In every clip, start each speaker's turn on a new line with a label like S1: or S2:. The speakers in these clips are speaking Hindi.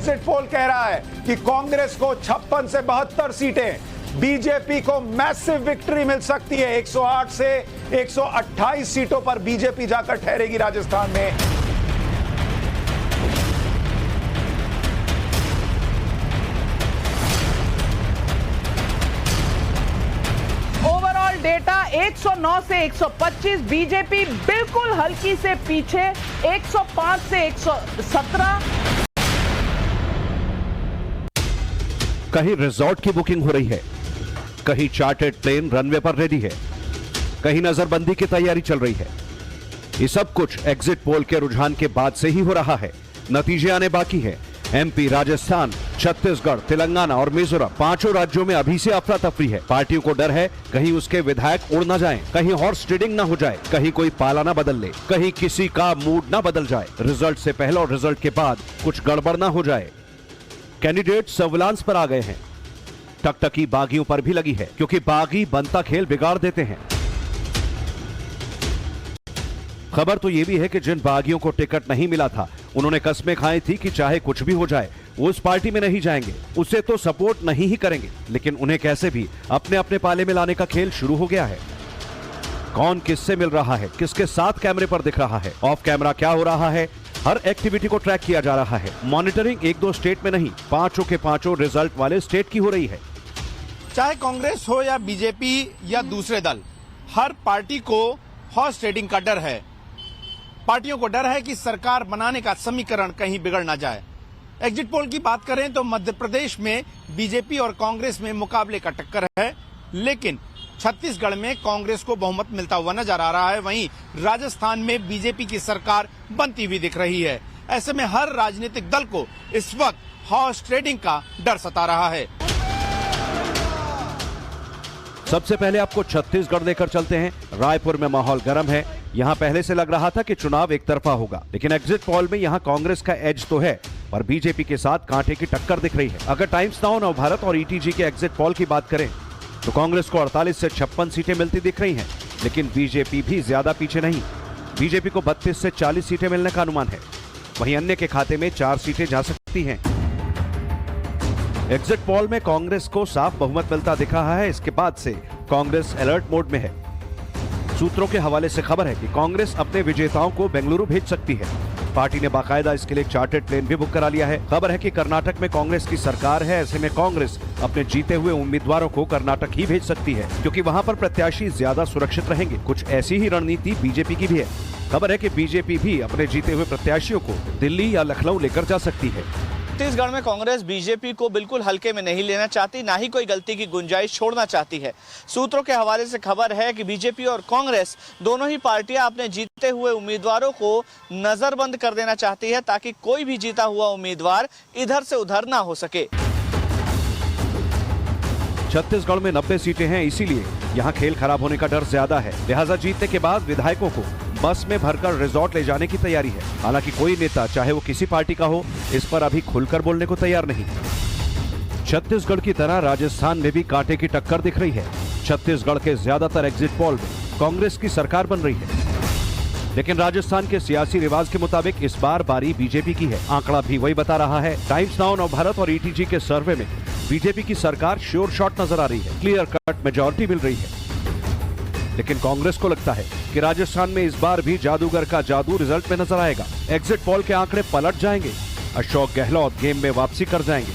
S1: एग्जिट पोल कह रहा है कि कांग्रेस को 56 से 72 सीटें, बीजेपी को मैसिव विक्ट्री मिल सकती है। 108 से 128 सीटों पर बीजेपी जाकर ठहरेगी राजस्थान में।
S2: डेटा 109 से 125, बीजेपी बिल्कुल हल्की से पीछे 105 से 117।
S3: कहीं रिजॉर्ट की बुकिंग हो रही है, कहीं चार्टर्ड प्लेन रनवे पर रेडी है, कहीं नजरबंदी की तैयारी चल रही है। ये सब कुछ एग्जिट पोल के रुझान के बाद से ही हो रहा है। नतीजे आने बाकी है। एमपी, राजस्थान, छत्तीसगढ़, तेलंगाना और मिजोरम, पांचों राज्यों में अभी से अफरा तफरी है। पार्टियों को डर है कहीं उसके विधायक उड़ ना जाएं, कहीं हॉर्स ट्रेडिंग ना हो जाए, कहीं कोई पाला ना बदल ले, कहीं किसी का मूड ना बदल जाए, रिजल्ट से पहले और रिजल्ट के बाद कुछ गड़बड़ ना हो जाए। कैंडिडेट सर्विलांस पर आ गए हैं। टकटकी बागियों पर भी लगी है, क्योंकि बागी बनता खेल बिगाड़ देते हैं। खबर तो यह भी है कि जिन बागियों को टिकट नहीं मिला था, उन्होंने कस्में खाई थी कि चाहे कुछ भी हो जाए वो उस पार्टी में नहीं जाएंगे, उसे तो सपोर्ट नहीं ही करेंगे। लेकिन उन्हें कैसे भी अपने अपने पाले में लाने का खेल शुरू हो गया है। कौन किससे मिल रहा है, किसके साथ कैमरे पर दिख रहा है, ऑफ कैमरा क्या हो रहा है, हर एक्टिविटी को ट्रैक किया जा रहा है। मॉनिटरिंग एक दो स्टेट में नहीं, पांचों के पांचों रिजल्ट वाले स्टेट की हो रही है।
S4: चाहे कांग्रेस हो या बीजेपी या दूसरे दल, हर पार्टी को हॉर्स ट्रेडिंग का डर है। पार्टियों को डर है कि सरकार बनाने का समीकरण कहीं बिगड़ ना जाए। एग्जिट पोल की बात करें तो मध्य प्रदेश में बीजेपी और कांग्रेस में मुकाबले का टक्कर है, लेकिन छत्तीसगढ़ में कांग्रेस को बहुमत मिलता हुआ नजर आ रहा है। वहीं राजस्थान में बीजेपी की सरकार बनती हुई दिख रही है। ऐसे में हर राजनीतिक दल को इस वक्त हॉर्स ट्रेडिंग का डर सता रहा है।
S3: सबसे पहले आपको छत्तीसगढ़ लेकर चलते हैं। रायपुर में माहौल गर्म है। यहां पहले से लग रहा था कि चुनाव एक तरफा होगा, लेकिन एग्जिट पोल में यहां कांग्रेस का एज तो है, पर बीजेपी के साथ कांटे की टक्कर दिख रही है। अगर टाइम्स नाउ, नवभारत और ईटीजी के एग्जिट पोल की बात करें तो कांग्रेस को 48 से 56 सीटें मिलती दिख रही हैं, लेकिन बीजेपी भी ज्यादा पीछे नहीं। बीजेपी को 32 से 40 सीटें मिलने का अनुमान है। वहीं अन्य के खाते में 4 सीटें जा सकती हैं। एग्जिट पोल में कांग्रेस को साफ बहुमत मिलता दिख रहा है। इसके बाद से कांग्रेस अलर्ट मोड में है। सूत्रों के हवाले से खबर है कि कांग्रेस अपने विजेताओं को बेंगलुरु भेज सकती है। पार्टी ने बाकायदा इसके लिए चार्टर्ड प्लेन भी बुक करा लिया है। खबर है कि कर्नाटक में कांग्रेस की सरकार है। ऐसे में कांग्रेस अपने जीते हुए उम्मीदवारों को कर्नाटक ही भेज सकती है, क्योंकि वहां पर प्रत्याशी ज्यादा सुरक्षित रहेंगे। कुछ ऐसी ही रणनीति बीजेपी की भी है। खबर है कि बीजेपी भी अपने जीते हुए प्रत्याशियों को दिल्ली या लखनऊ लेकर जा सकती है।
S5: छत्तीसगढ़ में कांग्रेस बीजेपी को बिल्कुल हल्के में नहीं लेना चाहती, ना ही कोई गलती की गुंजाइश छोड़ना चाहती है। सूत्रों के हवाले से खबर है कि बीजेपी और कांग्रेस दोनों ही पार्टियां अपने जीते हुए उम्मीदवारों को नजरबंद कर देना चाहती है, ताकि कोई भी जीता हुआ उम्मीदवार इधर से उधर ना हो सके।
S3: छत्तीसगढ़ में 90 सीटें हैं, इसीलिए यहाँ खेल खराब होने का डर ज्यादा है। लिहाजा जीतने के बाद विधायकों को बस में भरकर रिजॉर्ट ले जाने की तैयारी है। हालांकि कोई नेता, चाहे वो किसी पार्टी का हो, इस पर अभी खुलकर बोलने को तैयार नहीं। छत्तीसगढ़ की तरह राजस्थान में भी कांटे की टक्कर दिख रही है। छत्तीसगढ़ के ज्यादातर एग्जिट पोल में कांग्रेस की सरकार बन रही है, लेकिन राजस्थान के सियासी रिवाज के मुताबिक इस बार बारी बीजेपी की है। आंकड़ा भी वही बता रहा है। टाइम्स नाउ, नवभारत और ईटीजी के सर्वे में बीजेपी की सरकार श्योर शॉट नजर आ रही है। क्लियर कट मेजॉरिटी मिल रही है। लेकिन कांग्रेस को लगता है कि राजस्थान में इस बार भी जादूगर का जादू रिजल्ट में नजर आएगा। एग्जिट पोल के आंकड़े पलट जाएंगे। अशोक गहलोत गेम में वापसी कर जाएंगे।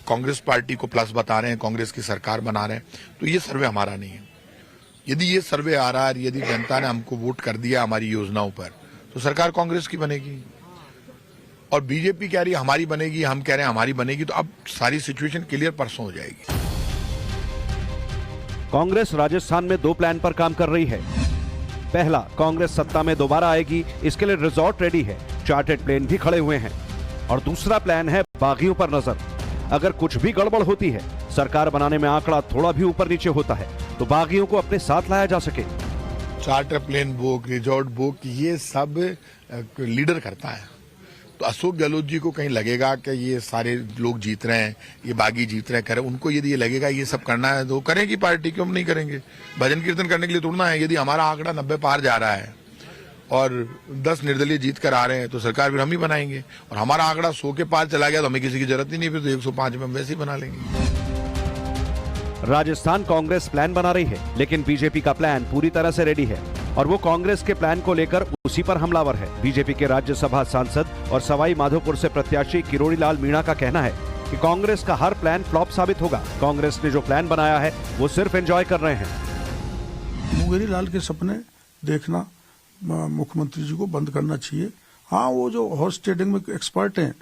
S6: कांग्रेस पार्टी को प्लस बता रहे हैं, कांग्रेस की सरकार बना रहे हैं, तो ये सर्वे हमारा नहीं है। यदि ये सर्वे आ रहा है, यदि जनता ने हमको वोट कर दिया हमारी योजनाओं पर, तो सरकार कांग्रेस की बनेगी। और बीजेपी कह रही है हमारी बनेगी, हम कह रहे हैं हमारी बनेगी, तो अब सारी सिचुएशन क्लियर परसों हो जाएगी।
S3: कांग्रेस राजस्थान में 2 प्लान पर काम कर रही है। पहला, कांग्रेस सत्ता में दोबारा आएगी, इसके लिए रिजॉर्ट रेडी है, चार्टर्ड प्लेन भी खड़े हुए हैं। और दूसरा प्लान है बागियों पर नजर। अगर कुछ भी गड़बड़ होती है, सरकार बनाने में आंकड़ा थोड़ा भी ऊपर नीचे होता है, तो बागियों को अपने साथ लाया जा सके।
S6: Charter plane book, resort book, ये सब लीडर करता है। तो अशोक गहलोत जी को कहीं लगेगा कि ये सारे लोग जीत रहे हैं, ये बागी जीत रहे हैं, करें, उनको यदि ये लगेगा ये सब करना है तो करेंगी पार्टी, क्यों नहीं करेंगे। भजन कीर्तन करने के लिए तोड़ना है। यदि हमारा आंकड़ा 90 पार जा रहा है और 10 निर्दलीय जीत कर आ रहे हैं तो सरकार फिर हम ही बनाएंगे। और हमारा आंकड़ा 100 के पार चला गया तो हमें किसी की जरूरत ही नहीं, फिर तो 105 में हम वैसे ही बना लेंगे।
S3: राजस्थान कांग्रेस प्लान बना रही है, लेकिन बीजेपी का प्लान पूरी तरह से रेडी है और वो कांग्रेस के प्लान को लेकर उसी पर हमलावर है। बीजेपी के राज्यसभा सांसद और सवाई माधोपुर से प्रत्याशी किरोड़ी लाल मीणा का कहना है कि कांग्रेस का हर प्लान फ्लॉप साबित होगा। कांग्रेस ने जो प्लान बनाया है वो सिर्फ एंजॉय कर रहे हैं।
S7: मुंगेरी लाल के सपने देखना मुख्यमंत्री जी को बंद करना चाहिए। हाँ, वो जो हॉर्स ट्रेडिंग में एक्सपर्ट हैं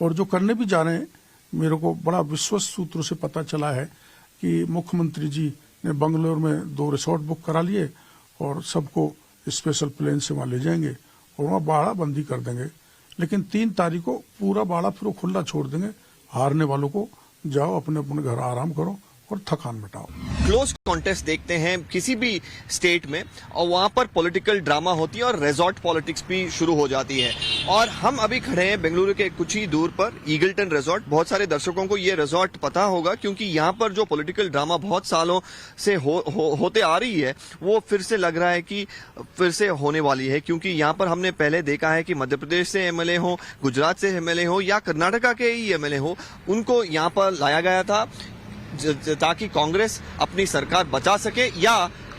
S7: और जो करने भी जा रहे हैं, मेरे को बड़ा विश्वस्त सूत्रों से पता चला है कि मुख्यमंत्री जी ने बंगलोर में 2 रिसोर्ट बुक करा लिए और सबको स्पेशल प्लेन से वहां ले जाएंगे और वहां बाड़ा बंदी कर देंगे। लेकिन 3 तारीख को पूरा बाड़ा फिर वो खुला छोड़ देंगे। हारने वालों को जाओ अपने अपने घर आराम करो और थकान मिटाओ।
S8: क्लोज कॉन्टेस्ट देखते हैं किसी भी स्टेट में और वहां पर पॉलिटिकल ड्रामा होती है और रिजॉर्ट पॉलिटिक्स भी शुरू हो जाती है। और हम अभी खड़े हैं बेंगलुरु के कुछ ही दूर पर ईगल्टन रिजॉर्ट। बहुत सारे दर्शकों को ये रिजॉर्ट पता होगा क्योंकि यहाँ पर जो पॉलिटिकल ड्रामा बहुत सालों से होते आ रही है वो फिर से लग रहा है कि फिर से होने वाली है। क्योंकि यहाँ पर हमने पहले देखा है कि मध्य प्रदेश से एमएलए हो, गुजरात से एमएलए हो या कर्नाटका के ही एमएलए हो, उनको यहाँ पर लाया गया था ताकि कांग्रेस अपनी सरकार बचा सके या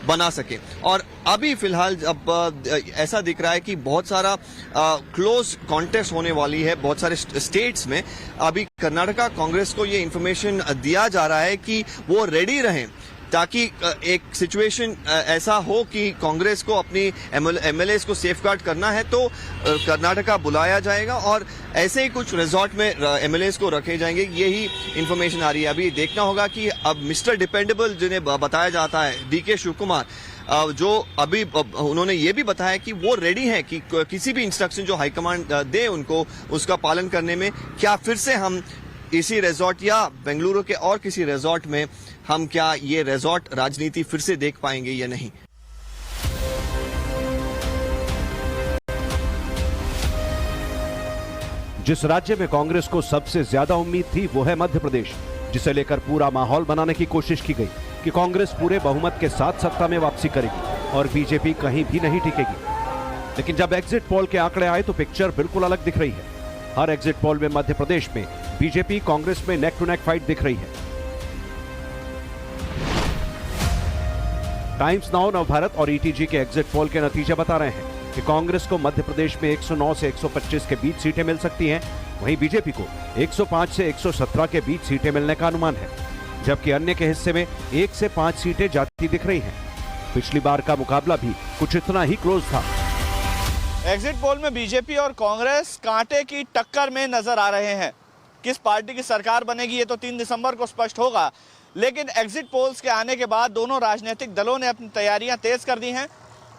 S8: बना सके। और अभी फिलहाल अब ऐसा दिख रहा है कि बहुत सारा क्लोज कॉन्टेस्ट होने वाली है बहुत सारे स्टेट्स में। अभी कर्नाटका कांग्रेस को ये इंफॉर्मेशन दिया जा रहा है कि वो रेडी रहें ताकि एक सिचुएशन ऐसा हो कि कांग्रेस को अपनी एमएलए को सेफगार्ड करना है तो कर्नाटका बुलाया जाएगा और ऐसे ही कुछ रिजॉर्ट में एमएलए को रखे जाएंगे। यही इंफॉर्मेशन आ रही है। अभी देखना होगा कि अब मिस्टर डिपेंडेबल जिन्हें बताया जाता है डीके शिव कुमार, जो अभी उन्होंने ये भी बताया कि वो रेडी हैं कि किसी भी इंस्ट्रक्शन जो हाईकमांड दे उनको उसका पालन करने में। क्या फिर से हम इसी रिजॉर्ट या बेंगलुरु के और किसी रिजॉर्ट में हम क्या ये रिजॉर्ट राजनीति फिर से देख पाएंगे या नहीं?
S3: जिस राज्य में कांग्रेस को सबसे ज्यादा उम्मीद थी वो है मध्य प्रदेश, जिसे लेकर पूरा माहौल बनाने की कोशिश की गई कि कांग्रेस पूरे बहुमत के साथ सत्ता में वापसी करेगी और बीजेपी कहीं भी नहीं टिकेगी। लेकिन जब एग्जिट पोल के आंकड़े आए तो पिक्चर बिल्कुल अलग दिख रही है। हर एग्जिट पोल में मध्य प्रदेश में बीजेपी कांग्रेस में नेक टू नेक फाइट दिख रही है। टाइम्स नाउ, नवभारत और ईटीजी के एग्जिट पोल के नतीजे बता रहे हैं कि कांग्रेस को मध्य प्रदेश में 109 से 125 के बीच सीटें मिल सकती हैं, वहीं बीजेपी को 105 से 117 के बीच सीटें मिलने का अनुमान है, जबकि अन्य के हिस्से में 1 से 5 सीटें जाती दिख रही हैं। पिछली बार का मुकाबला भी कुछ इतना ही क्लोज था।
S5: एग्जिट पोल में बीजेपी और कांग्रेस कांटे की टक्कर में नजर आ रहे हैं। किस पार्टी की सरकार बनेगी ये तो 3 दिसंबर को स्पष्ट होगा, लेकिन एग्जिट पोल्स के आने के बाद दोनों राजनीतिक दलों ने अपनी तैयारियां तेज कर दी हैं।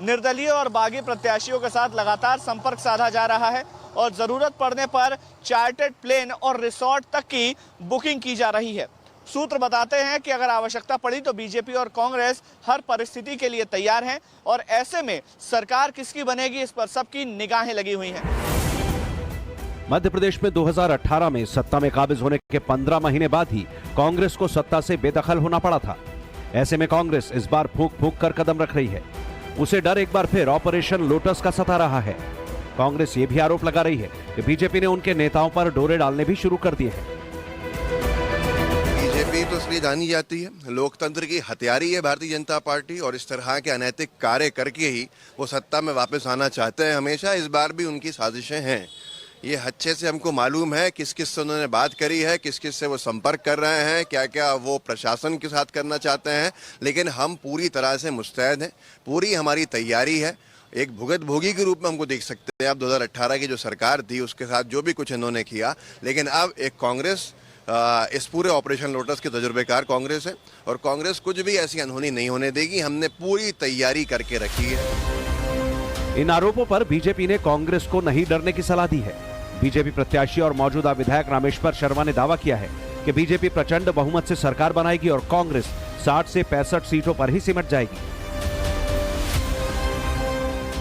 S5: निर्दलीय और बागी प्रत्याशियों के साथ लगातार संपर्क साधा जा रहा है और जरूरत पड़ने पर चार्टर्ड प्लेन और रिसोर्ट तक की बुकिंग की जा रही है। सूत्र बताते हैं कि अगर आवश्यकता पड़ी तो बीजेपी और कांग्रेस हर परिस्थिति के लिए तैयार हैं और ऐसे में सरकार किसकी बनेगी इस पर सबकी निगाहें लगी हुई हैं।
S3: मध्य प्रदेश में 2018 में सत्ता में काबिज होने के 15 महीने बाद ही कांग्रेस को सत्ता से बेदखल होना पड़ा था। ऐसे में कांग्रेस इस बार फूंक फूंक कर कदम रख रही है। उसे डर एक बार फिर ऑपरेशन लोटस का सता रहा है। कांग्रेस ये भी आरोप लगा रही है कि बीजेपी ने उनके नेताओं पर डोरे डालने भी शुरू कर दिए हैं।
S9: बीजेपी तो इसलिए जानी जाती है, लोकतंत्र की हथियारी है भारतीय जनता पार्टी, और इस तरह के अनैतिक कार्य करके ही वो सत्ता में वापस आना चाहते हैं हमेशा। इस बार भी उनकी साजिशें हैं। ये अच्छे से हमको मालूम है किस किस से उन्होंने बात करी है, किस किस से वो संपर्क कर रहे हैं, क्या क्या वो प्रशासन के साथ करना चाहते हैं। लेकिन हम पूरी तरह से मुस्तैद हैं, पूरी हमारी तैयारी है। एक भुगत भोगी के रूप में हमको देख सकते हैं। अब 2018 की जो सरकार थी उसके साथ जो भी कुछ इन्होंने किया, लेकिन अब एक कांग्रेस इस पूरे ऑपरेशन लोटस के तजुर्बेकार कांग्रेस है और कांग्रेस कुछ भी ऐसी अनहोनी नहीं होने देगी। हमने पूरी तैयारी करके रखी है।
S3: इन आरोपों पर बीजेपी ने कांग्रेस को नहीं डरने की सलाह दी है। बीजेपी प्रत्याशी और मौजूदा विधायक रामेश्वर शर्मा ने दावा किया है कि बीजेपी प्रचंड बहुमत से सरकार बनाएगी और कांग्रेस 60 से 65 सीटों पर ही सिमट जाएगी।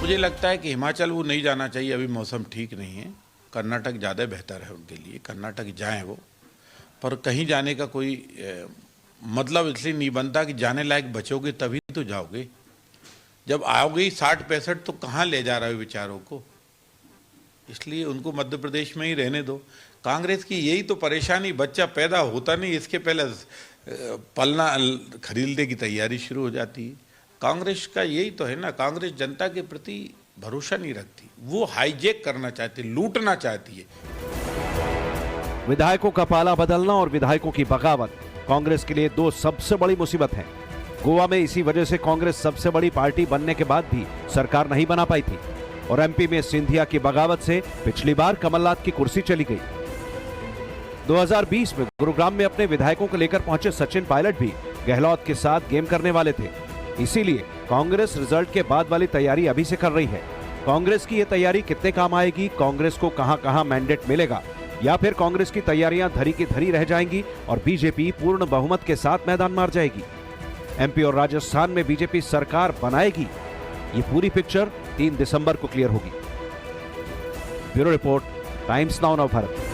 S10: मुझे लगता है कि हिमाचल वो नहीं जाना चाहिए, अभी मौसम ठीक नहीं है। कर्नाटक ज़्यादा बेहतर है उनके लिए, कर्नाटक जाएं वो, पर कहीं जाने का कोई मतलब इसलिए नहीं बनता कि जाने लायक बचोगे तभी तो जाओगे। जब आओगे 60-65 तो कहाँ ले जा रहे हो विचारों को? इसलिए उनको मध्य प्रदेश में ही रहने दो। कांग्रेस की यही तो परेशानी, बच्चा पैदा होता नहीं, इसके पहले पलना खरीदने की तैयारी शुरू हो जाती है। कांग्रेस का यही तो है ना, कांग्रेस जनता के प्रति भरोसा नहीं रखती, वो हाईजैक करना चाहती, लूटना चाहती है।
S3: विधायकों का पाला बदलना और विधायकों की बगावत कांग्रेस के लिए दो सबसे बड़ी मुसीबत है। गोवा में इसी वजह से कांग्रेस सबसे बड़ी पार्टी बनने के बाद भी सरकार नहीं बना पाई थी और एमपी में सिंधिया की बगावत से पिछली बार कमलनाथ की कुर्सी चली गई। 2020 में गुरुग्राम में अपने विधायकों को लेकर पहुंचे सचिन पायलट भी गहलोत के साथ गेम करने वाले थे। इसीलिए कांग्रेस रिजल्ट के बाद वाली तैयारी अभी से कर रही है। कांग्रेस की यह तैयारी कितने काम आएगी, कांग्रेस को कहां-कहां मैंडेट मिलेगा, या फिर कांग्रेस की तैयारियां धरी की धरी रह जाएंगी और बीजेपी पूर्ण बहुमत के साथ मैदान मार जाएगी। एमपी और राजस्थान में बीजेपी सरकार बनाएगी, ये पूरी पिक्चर 3 दिसंबर को क्लियर होगी। Bureau report, times now Navbharat.